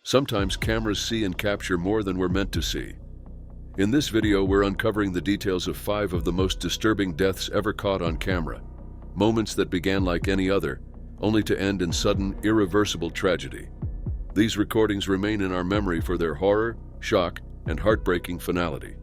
Sometimes cameras see and capture more than we're meant to see. In this video, we're uncovering the details of 5 of the most disturbing deaths ever caught on camera. Moments that began like any other, only to end in sudden, irreversible tragedy. These recordings remain in our memory for their horror, shock, and heartbreaking finality.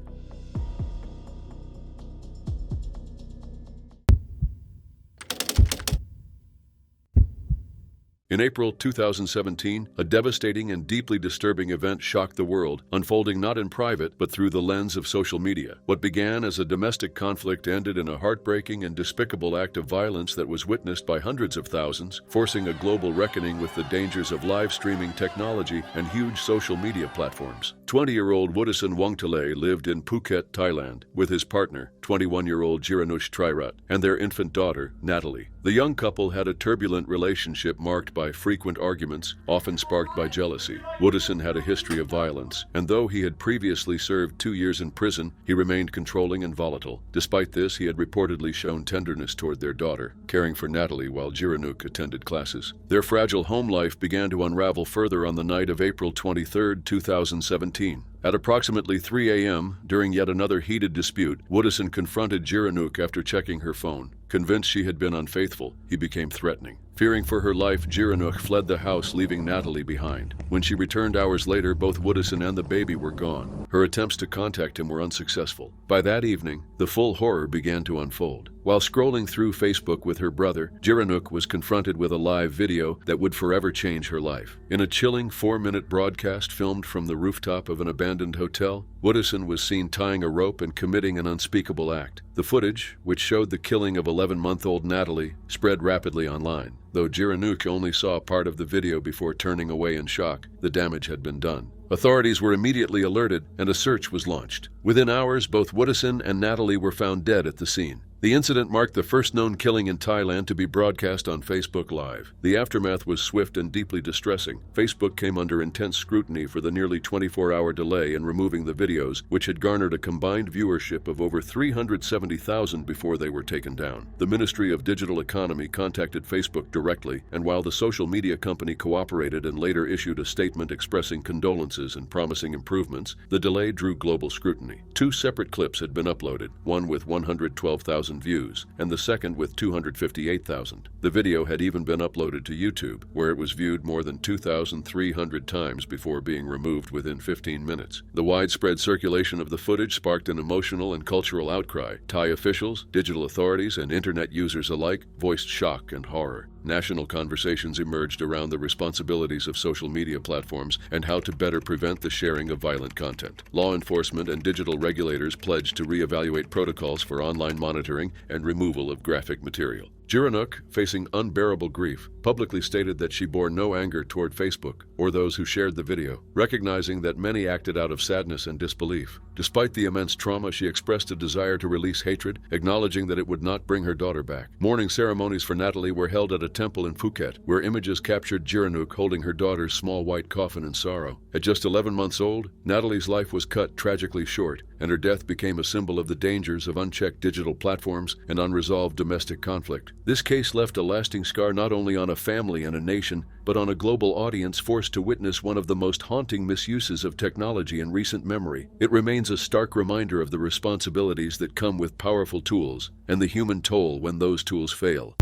In April 2017, a devastating and deeply disturbing event shocked the world, unfolding not in private, but through the lens of social media. What began as a domestic conflict ended in a heartbreaking and despicable act of violence that was witnessed by hundreds of thousands, forcing a global reckoning with the dangers of live streaming technology and huge social media platforms. 20-year-old Woodason Wongtalay lived in Phuket, Thailand, with his partner, 21-year-old Jiranush Trirat, and their infant daughter, Natalie. The young couple had a turbulent relationship marked by frequent arguments, often sparked by jealousy. Woodason had a history of violence, and though he had previously served 2 years in prison, he remained controlling and volatile. Despite this, he had reportedly shown tenderness toward their daughter, caring for Natalie while Jiranush attended classes. Their fragile home life began to unravel further on the night of April 23, 2017. At approximately 3 a.m., during yet another heated dispute, Woodason confronted Jiranush after checking her phone. Convinced she had been unfaithful, he became threatening. Fearing for her life, Jiranush fled the house, leaving Natalie behind. When she returned hours later, both Woodason and the baby were gone. Her attempts to contact him were unsuccessful. By that evening, the full horror began to unfold. While scrolling through Facebook with her brother, Jiranush was confronted with a live video that would forever change her life. In a chilling 4-minute broadcast filmed from the rooftop of an abandoned hotel, Woodason was seen tying a rope and committing an unspeakable act. The footage, which showed the killing of 11-month-old Natalie, spread rapidly online. Though Jiranush only saw part of the video before turning away in shock, the damage had been done. Authorities were immediately alerted, and a search was launched. Within hours, both Woodason and Natalie were found dead at the scene. The incident marked the first known killing in Thailand to be broadcast on Facebook Live. The aftermath was swift and deeply distressing. Facebook came under intense scrutiny for the nearly 24-hour delay in removing the videos, which had garnered a combined viewership of over 370,000 before they were taken down. The Ministry of Digital Economy contacted Facebook directly, and while the social media company cooperated and later issued a statement expressing condolences and promising improvements, the delay drew global scrutiny. 2 separate clips had been uploaded, one with 112,000 views, and the second with 258,000. The video had even been uploaded to YouTube, where it was viewed more than 2,300 times before being removed within 15 minutes. The widespread circulation of the footage sparked an emotional and cultural outcry. Thai officials, digital authorities, and internet users alike voiced shock and horror. National conversations emerged around the responsibilities of social media platforms and how to better prevent the sharing of violent content. Law enforcement and digital regulators pledged to reevaluate protocols for online monitoring and removal of graphic material. Jiranush, facing unbearable grief, publicly stated that she bore no anger toward Facebook or those who shared the video, recognizing that many acted out of sadness and disbelief. Despite the immense trauma, she expressed a desire to release hatred, acknowledging that it would not bring her daughter back. Mourning ceremonies for Natalie were held at a temple in Phuket, where images captured Jiranush holding her daughter's small white coffin in sorrow. At just 11 months old, Natalie's life was cut tragically short, and her death became a symbol of the dangers of unchecked digital platforms and unresolved domestic conflict. This case left a lasting scar not only on a family and a nation, but on a global audience forced to witness one of the most haunting misuses of technology in recent memory. It remains a stark reminder of the responsibilities that come with powerful tools and the human toll when those tools fail.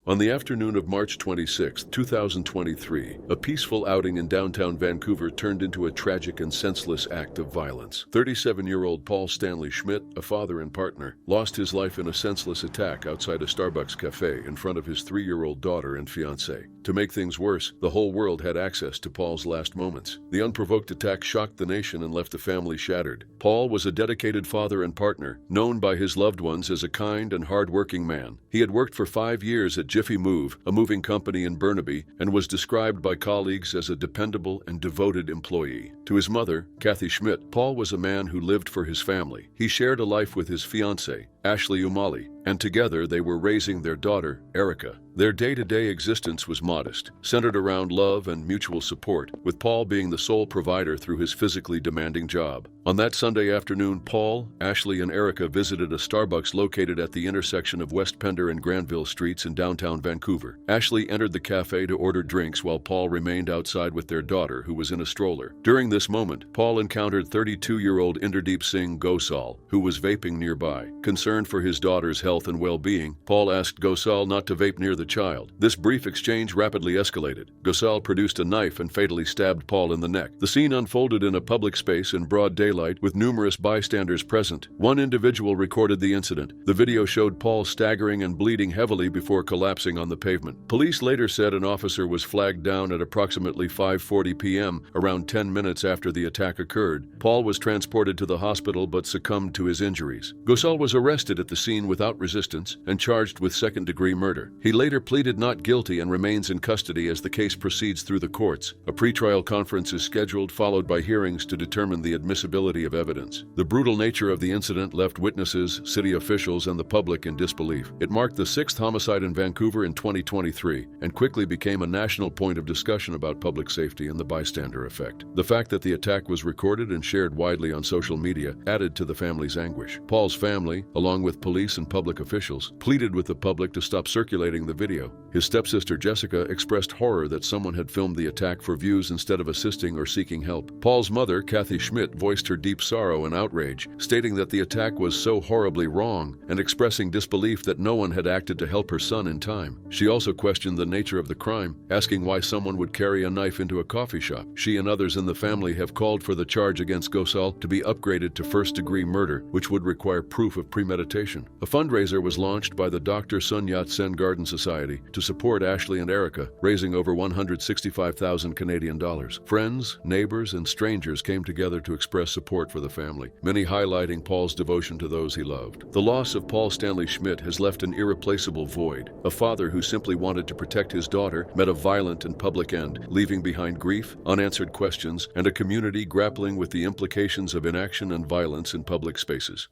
On the afternoon of March 26, 2023, a peaceful outing in downtown Vancouver turned into a tragic and senseless act of violence. 37-year-old Paul Stanley Schmidt, a father and partner, lost his life in a senseless attack outside a Starbucks cafe in front of his 3-year-old daughter and fiancée. To make things worse, the whole world had access to Paul's last moments. The unprovoked attack shocked the nation and left the family shattered. Paul was a dedicated father and partner, known by his loved ones as a kind and hard-working man. He had worked for 5 years at Jiffy Move, a moving company in Burnaby, and was described by colleagues as a dependable and devoted employee. To his mother, Kathy Schmidt, Paul was a man who lived for his family. He shared a life with his fiancée, Ashley Umali, and together they were raising their daughter, Erica. Their day-to-day existence was modest, centered around love and mutual support, with Paul being the sole provider through his physically demanding job. On that Sunday afternoon, Paul, Ashley, and Erica visited a Starbucks located at the intersection of West Pender and Granville Streets in downtown Vancouver. Ashley entered the cafe to order drinks while Paul remained outside with their daughter, who was in a stroller. During this moment, Paul encountered 32-year-old Inderdeep Singh Gosal, who was vaping nearby. Concerned for his daughter's health and well-being, Paul asked Gosal not to vape near the child. This brief exchange rapidly escalated. Gosal produced a knife and fatally stabbed Paul in the neck. The scene unfolded in a public space in broad daylight with numerous bystanders present. One individual recorded the incident. The video showed Paul staggering and bleeding heavily before collapsing on the pavement. Police later said an officer was flagged down at approximately 5:40 p.m., around 10 minutes after the attack occurred. Paul was transported to the hospital but succumbed to his injuries. Gosal was arrested at the scene without resistance and charged with second-degree murder. He later pleaded not guilty and remains in custody as the case proceeds through the courts. A pretrial conference is scheduled, followed by hearings to determine the admissibility of evidence. The brutal nature of the incident left witnesses, city officials, and the public in disbelief. It marked the 6th homicide in Vancouver in 2023 and quickly became a national point of discussion about public safety and the bystander effect. The fact that the attack was recorded and shared widely on social media added to the family's anguish. Paul's family, along with police and public officials, pleaded with the public to stop circulating the video. His stepsister Jessica expressed horror that someone had filmed the attack for views instead of assisting or seeking help. Paul's mother, Kathy Schmidt, voiced her deep sorrow and outrage, stating that the attack was so horribly wrong and expressing disbelief that no one had acted to help her son in time. She also questioned the nature of the crime, asking why someone would carry a knife into a coffee shop. She and others in the family have called for the charge against Gosal to be upgraded to first-degree murder, which would require proof of premeditation. A fundraiser was launched by the Dr. Sun Yat-sen Garden Society to support Ashley and Erica, raising over 165,000 Canadian dollars. Friends, neighbors, and strangers came together to express support for the family, many highlighting Paul's devotion to those he loved. The loss of Paul Stanley Schmidt has left an irreplaceable void. A father who simply wanted to protect his daughter met a violent and public end, leaving behind grief, unanswered questions, and a community grappling with the implications of inaction and violence in public spaces.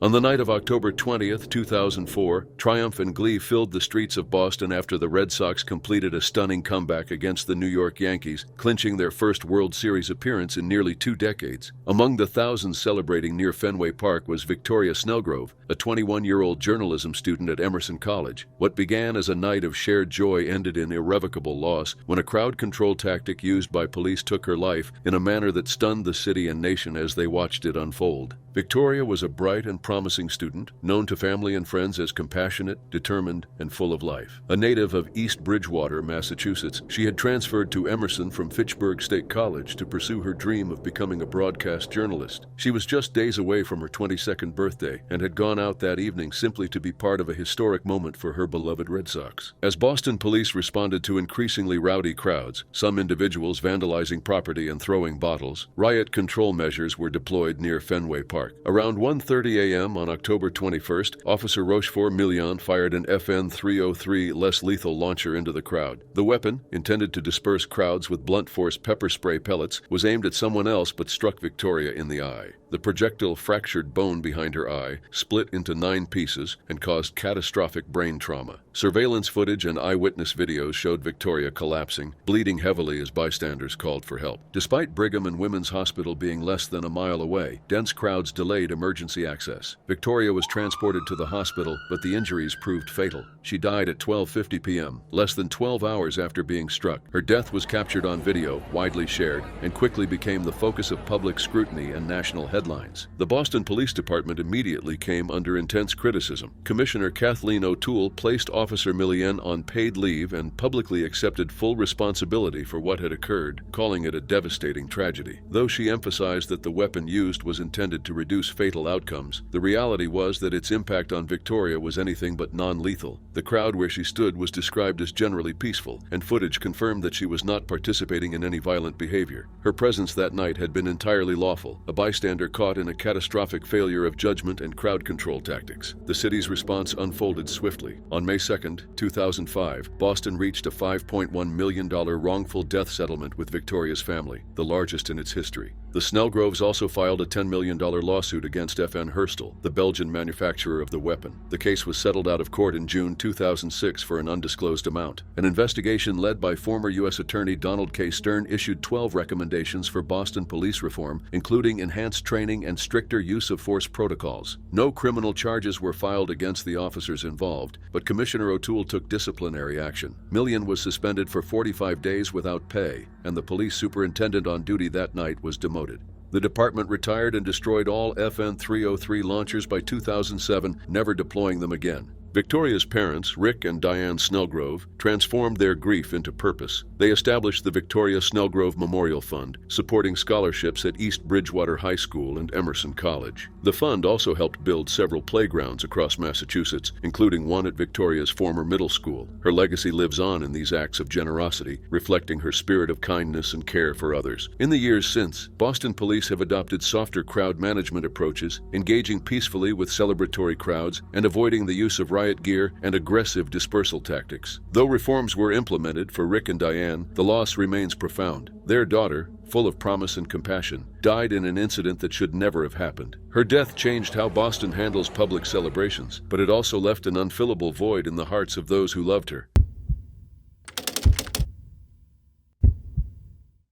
On the night of October 20th, 2004, triumph and glee filled the streets of Boston after the Red Sox completed a stunning comeback against the New York Yankees, clinching their first World Series appearance in nearly 2 decades. Among the thousands celebrating near Fenway Park was Victoria Snellgrove, a 21-year-old journalism student at Emerson College. What began as a night of shared joy ended in irrevocable loss when a crowd control tactic used by police took her life in a manner that stunned the city and nation as they watched it unfold. Victoria was a bright and promising student, known to family and friends as compassionate, determined, and full of life. A native of East Bridgewater, Massachusetts, she had transferred to Emerson from Fitchburg State College to pursue her dream of becoming a broadcast journalist. She was just days away from her 22nd birthday and had gone out that evening simply to be part of a historic moment for her beloved Red Sox. As Boston police responded to increasingly rowdy crowds, some individuals vandalizing property and throwing bottles, riot control measures were deployed near Fenway Park. Around 1:30 a.m. on October 21st, Officer Rochefort Million fired an FN-303 less lethal launcher into the crowd. The weapon, intended to disperse crowds with blunt force pepper spray pellets, was aimed at someone else but struck Victoria in the eye. The projectile fractured bone behind her eye, split into 9 pieces, and caused catastrophic brain trauma. Surveillance footage and eyewitness videos showed Victoria collapsing, bleeding heavily as bystanders called for help. Despite Brigham and Women's Hospital being less than a mile away, dense crowds delayed emergency access. Victoria was transported to the hospital, but the injuries proved fatal. She died at 12:50 p.m., less than 12 hours after being struck. Her death was captured on video, widely shared, and quickly became the focus of public scrutiny and national headlines. The Boston Police Department immediately came under intense criticism. Commissioner Kathleen O'Toole placed Officer Millian on paid leave and publicly accepted full responsibility for what had occurred, calling it a devastating tragedy. Though she emphasized that the weapon used was intended to reduce fatal outcomes, the reality was that its impact on Victoria was anything but non-lethal. The crowd where she stood was described as generally peaceful, and footage confirmed that she was not participating in any violent behavior. Her presence that night had been entirely lawful, a bystander caught in a catastrophic failure of judgment and crowd control tactics. The city's response unfolded swiftly. On May 2, 2005, Boston reached a $5.1 million wrongful death settlement with Victoria's family, the largest in its history. The Snellgroves also filed a $10 million lawsuit against FN Herstal, the Belgian manufacturer of the weapon. The case was settled out of court in June 2006 for an undisclosed amount. An investigation led by former U.S. Attorney Donald K. Stern issued 12 recommendations for Boston police reform, including enhanced training and stricter use of force protocols. No criminal charges were filed against the officers involved, but Commissioner O'Toole took disciplinary action. Millian was suspended for 45 days without pay, and the police superintendent on duty that night was demoted. The department retired and destroyed all FN 303 launchers by 2007, never deploying them again. Victoria's parents, Rick and Diane Snellgrove, transformed their grief into purpose. They established the Victoria Snellgrove Memorial Fund, supporting scholarships at East Bridgewater High School and Emerson College. The fund also helped build several playgrounds across Massachusetts, including one at Victoria's former middle school. Her legacy lives on in these acts of generosity, reflecting her spirit of kindness and care for others. In the years since, Boston police have adopted softer crowd management approaches, engaging peacefully with celebratory crowds and avoiding the use of riot gear and aggressive dispersal tactics. Though reforms were implemented for Rick and Diane, the loss remains profound. Their daughter, full of promise and compassion, died in an incident that should never have happened. Her death changed how Boston handles public celebrations, but it also left an unfillable void in the hearts of those who loved her.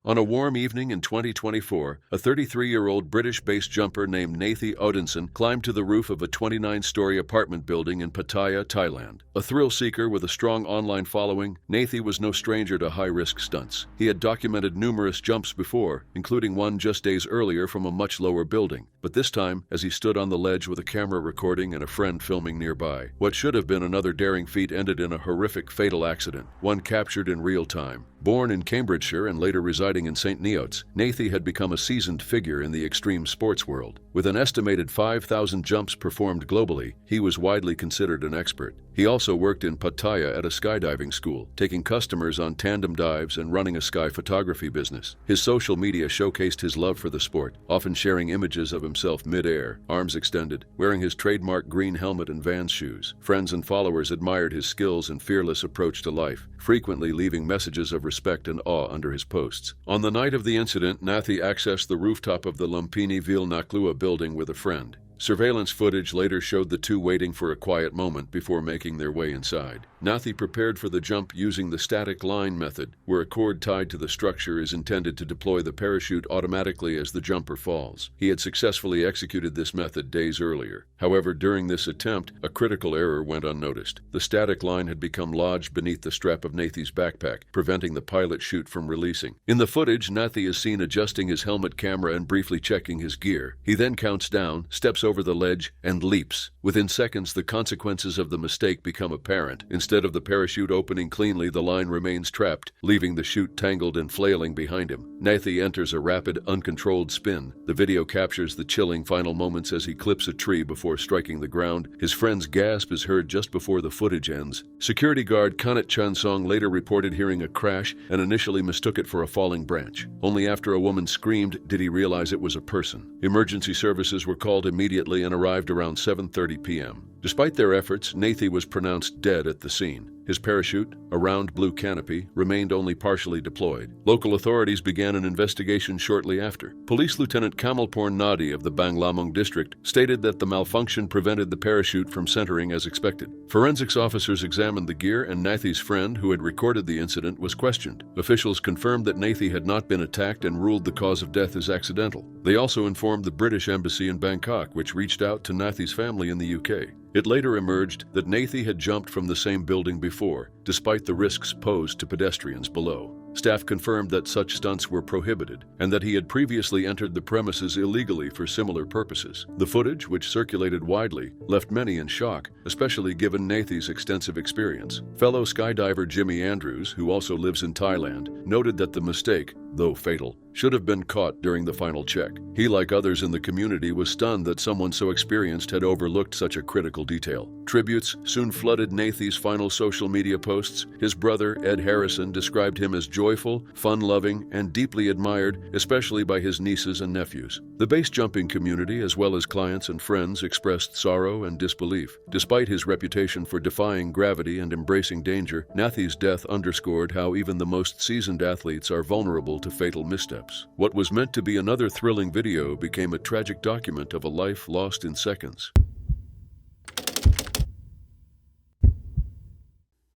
On a warm evening in 2024, a 33-year-old British-based jumper named Nathy Odinson climbed to the roof of a 29-story apartment building in Pattaya, Thailand. A thrill-seeker with a strong online following, Nathy was no stranger to high-risk stunts. He had documented numerous jumps before, including one just days earlier from a much lower building, but this time as he stood on the ledge with a camera recording and a friend filming nearby. What should have been another daring feat ended in a horrific fatal accident, one captured in real time. Born in Cambridgeshire and later residing in St. Neots, Nathy had become a seasoned figure in the extreme sports world. With an estimated 5,000 jumps performed globally, he was widely considered an expert. He also worked in Pattaya at a skydiving school, taking customers on tandem dives and running a sky photography business. His social media showcased his love for the sport, often sharing images of himself mid-air, arms extended, wearing his trademark green helmet and Vans shoes. Friends and followers admired his skills and fearless approach to life, frequently leaving messages of respect and awe under his posts. On the night of the incident, Nathy accessed the rooftop of the Lumpini Ville Naklua building with a friend. Surveillance footage later showed the two waiting for a quiet moment before making their way inside. Nathy prepared for the jump using the static line method, where a cord tied to the structure is intended to deploy the parachute automatically as the jumper falls. He had successfully executed this method days earlier. However, during this attempt, a critical error went unnoticed. The static line had become lodged beneath the strap of Nathy's backpack, preventing the pilot chute from releasing. In the footage, Nathy is seen adjusting his helmet camera and briefly checking his gear. He then counts down, steps over the ledge, and leaps. Within seconds, the consequences of the mistake become apparent. Instead of the parachute opening cleanly, the line remains trapped, leaving the chute tangled and flailing behind him. Nathy enters a rapid, uncontrolled spin. The video captures the chilling final moments as he clips a tree before striking the ground. His friend's gasp is heard just before the footage ends. Security guard Kanat Chansong later reported hearing a crash and initially mistook it for a falling branch. Only after a woman screamed did he realize it was a person. Emergency services were called immediately and arrived around 7:30 p.m. Despite their efforts, Nathy was pronounced dead at the scene. His parachute, a round blue canopy, remained only partially deployed. Local authorities began an investigation shortly after. Police Lieutenant Kamalporn Nadi of the Banglamung district stated that the malfunction prevented the parachute from centering as expected. Forensics officers examined the gear and Nathy's friend, who had recorded the incident, was questioned. Officials confirmed that Nathy had not been attacked and ruled the cause of death as accidental. They also informed the British Embassy in Bangkok, which reached out to Nathy's family in the UK. It later emerged that Nathy had jumped from the same building before, despite the risks posed to pedestrians below. Staff confirmed that such stunts were prohibited and that he had previously entered the premises illegally for similar purposes. The footage, which circulated widely, left many in shock, especially given Nathy's extensive experience. Fellow skydiver Jimmy Andrews, who also lives in Thailand, noted that the mistake, though fatal, should have been caught during the final check. He, like others in the community, was stunned that someone so experienced had overlooked such a critical detail. Tributes soon flooded Nathy's final social media posts. His brother, Ed Harrison, described him as joyful, fun-loving, and deeply admired, especially by his nieces and nephews. The base jumping community, as well as clients and friends, expressed sorrow and disbelief. Despite his reputation for defying gravity and embracing danger, Nathy's death underscored how even the most seasoned athletes are vulnerable to fatal missteps. collapse. What was meant to be another thrilling video became a tragic document of a life lost in seconds.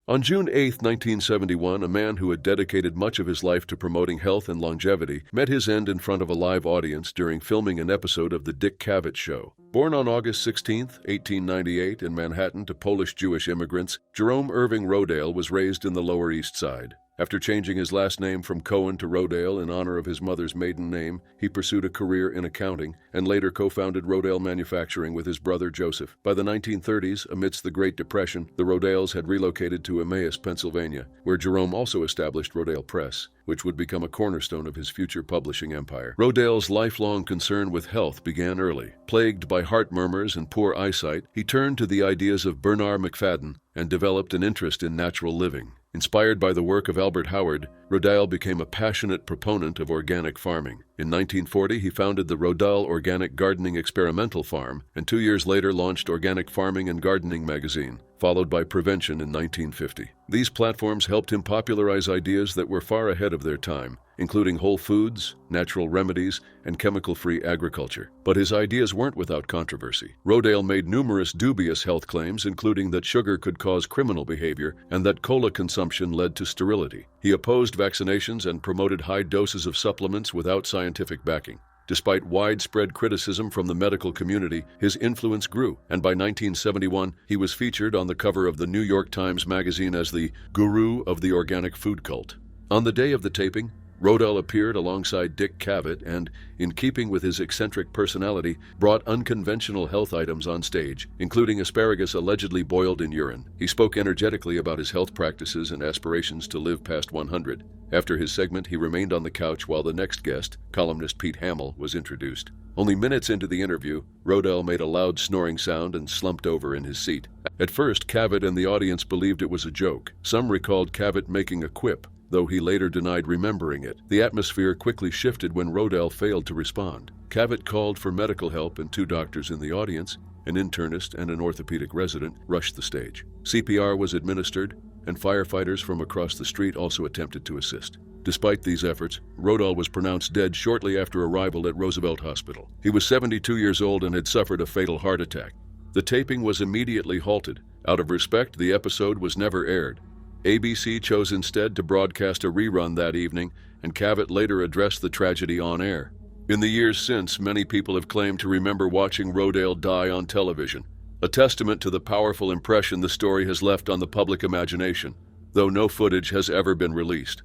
On June 8, 1971, a man who had dedicated much of his life to promoting health and longevity met his end in front of a live audience during filming an episode of The Dick Cavett Show. Born on August 16, 1898, in Manhattan to Polish Jewish immigrants, Jerome Irving Rodale was raised in the Lower East Side. After changing his last name from Cohen to Rodale in honor of his mother's maiden name, he pursued a career in accounting and later co-founded Rodale Manufacturing with his brother Joseph. By the 1930s, amidst the Great Depression, the Rodales had relocated to Emmaus, Pennsylvania, where Jerome also established Rodale Press, which would become a cornerstone of his future publishing empire. Rodale's lifelong concern with health began early. Plagued by heart murmurs and poor eyesight, he turned to the ideas of Bernard Macfadden and developed an interest in natural living. Inspired by the work of Albert Howard, Rodale became a passionate proponent of organic farming. In 1940, he founded the Rodale Organic Gardening Experimental Farm, and 2 years later launched Organic Farming and Gardening magazine, followed by Prevention in 1950. These platforms helped him popularize ideas that were far ahead of their time, including whole foods, natural remedies, and chemical-free agriculture. But his ideas weren't without controversy. Rodale made numerous dubious health claims, including that sugar could cause criminal behavior and that cola consumption led to sterility. He opposed vaccinations and promoted high doses of supplements without scientific backing. Despite widespread criticism from the medical community, his influence grew, and by 1971, he was featured on the cover of the New York Times Magazine as the guru of the organic food cult. On the day of the taping, Rodale appeared alongside Dick Cavett and, in keeping with his eccentric personality, brought unconventional health items on stage, including asparagus allegedly boiled in urine. He spoke energetically about his health practices and aspirations to live past 100. After his segment, he remained on the couch while the next guest, columnist Pete Hamill, was introduced. Only minutes into the interview, Rodale made a loud snoring sound and slumped over in his seat. At first, Cavett and the audience believed it was a joke. Some recalled Cavett making a quip, though he later denied remembering it. The atmosphere quickly shifted when Rodale failed to respond. Cavett called for medical help, and 2 doctors in the audience, an internist and an orthopedic resident, rushed the stage. CPR was administered, and firefighters from across the street also attempted to assist. Despite these efforts, Rodale was pronounced dead shortly after arrival at Roosevelt Hospital. He was 72 years old and had suffered a fatal heart attack. The taping was immediately halted. Out of respect, the episode was never aired. ABC chose instead to broadcast a rerun that evening, and Cavett later addressed the tragedy on air. In the years since, many people have claimed to remember watching Rodale die on television, a testament to the powerful impression the story has left on the public imagination, though no footage has ever been released.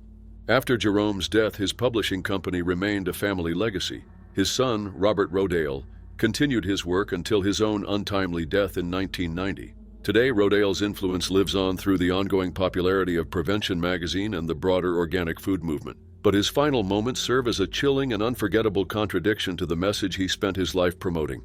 After Jerome's death, his publishing company remained a family legacy. His son, Robert Rodale, continued his work until his own untimely death in 1990. Today, Rodale's influence lives on through the ongoing popularity of Prevention magazine and the broader organic food movement. But his final moments serve as a chilling and unforgettable contradiction to the message he spent his life promoting.